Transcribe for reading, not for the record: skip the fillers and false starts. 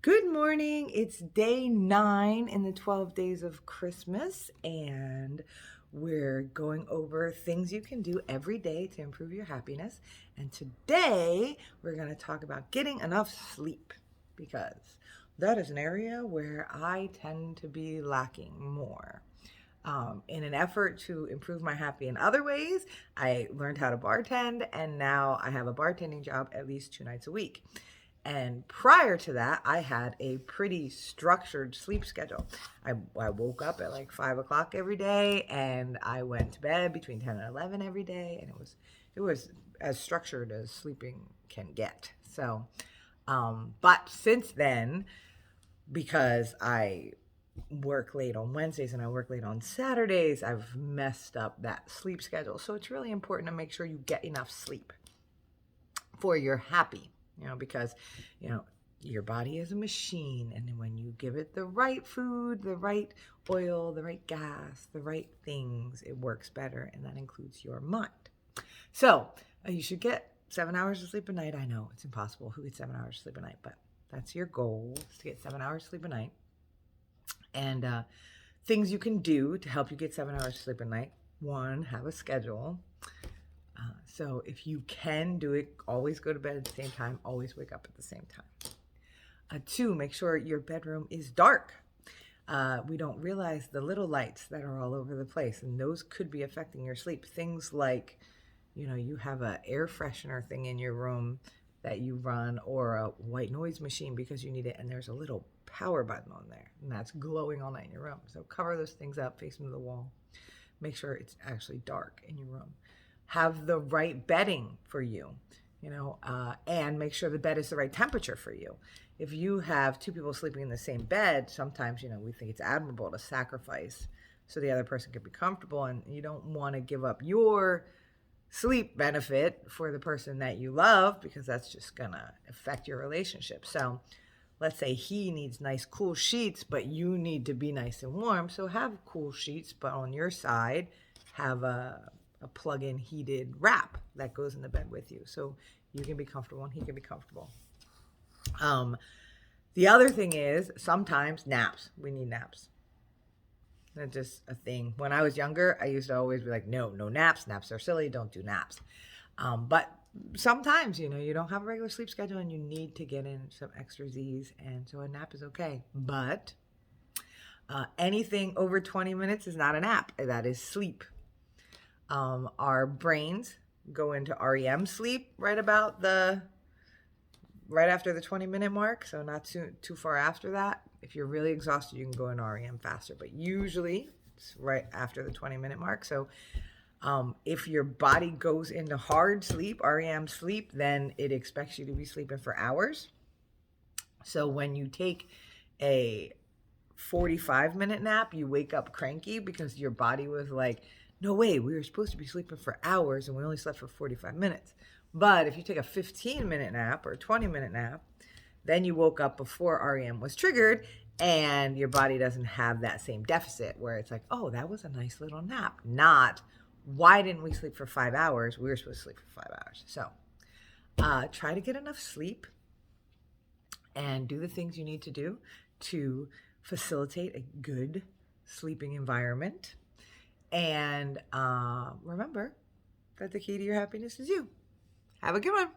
Good morning. It's day 9 in the 12 days of Christmas, and we're going over things you can do every day to improve your happiness. And today we're going to talk about getting enough sleep because that is an area where I tend to be lacking more. In an effort to improve my happy in other ways, I learned how to bartend, and now I have a bartending job at least 2 nights a week. And prior to that, I had a pretty structured sleep schedule. I woke up at like 5 o'clock every day, and I went to bed between 10 and 11 every day, and it was as structured as sleeping can get. But since then, because I work late on Wednesdays and I work late on Saturdays, I've messed up that sleep schedule. So it's really important to make sure you get enough sleep for your happy, because, your body is a machine. And when you give it the right food, the right oil, the right gas, the right things, it works better. And that includes your mind. So you should get 7 hours of sleep a night. I know it's impossible. Who gets 7 hours of sleep a night? But that's your goal, is to get 7 hours of sleep a night. And things you can do to help you get 7 hours of sleep a night. 1, have a schedule. So if you can do it, always go to bed at the same time, always wake up at the same time. 2, make sure your bedroom is dark. We don't realize the little lights that are all over the place, and those could be affecting your sleep. Things like, you have an air freshener thing in your room that you run, or a white noise machine because you need it, and there's a little power button on there, and that's glowing all night in your room. So cover those things up, face them to the wall. Make sure it's actually dark in your room. Have the right bedding for you, and make sure the bed is the right temperature for you. If you have 2 people sleeping in the same bed, sometimes, we think it's admirable to sacrifice so the other person can be comfortable, and you don't want to give up your sleep benefit for the person that you love, because that's just gonna affect your relationship. So let's say he needs nice cool sheets, but you need to be nice and warm. So have cool sheets, but on your side, have a plug-in heated wrap that goes in the bed with you, so you can be comfortable and he can be comfortable. The other thing is, sometimes naps. We need naps. That's just a thing. When I was younger, I used to always be like, no naps. Naps are silly. Don't do naps. But sometimes, you don't have a regular sleep schedule and you need to get in some extra Z's, and so a nap is okay. But anything over 20 minutes is not a nap. That is sleep. Our brains go into REM sleep right after the 20-minute mark, so not too far after that. If you're really exhausted, you can go into REM faster, but usually it's right after the 20-minute mark. So if your body goes into hard sleep, REM sleep, then it expects you to be sleeping for hours. So when you take a 45-minute nap, you wake up cranky because your body was like, no way, we were supposed to be sleeping for hours and we only slept for 45 minutes. But if you take a 15-minute nap or a 20-minute nap, then you woke up before REM was triggered, and your body doesn't have that same deficit where it's like, oh, that was a nice little nap. Not, why didn't we sleep for 5 hours? We were supposed to sleep for 5 hours. So try to get enough sleep and do the things you need to do to facilitate a good sleeping environment. And remember that the key to your happiness is you. Have a good one.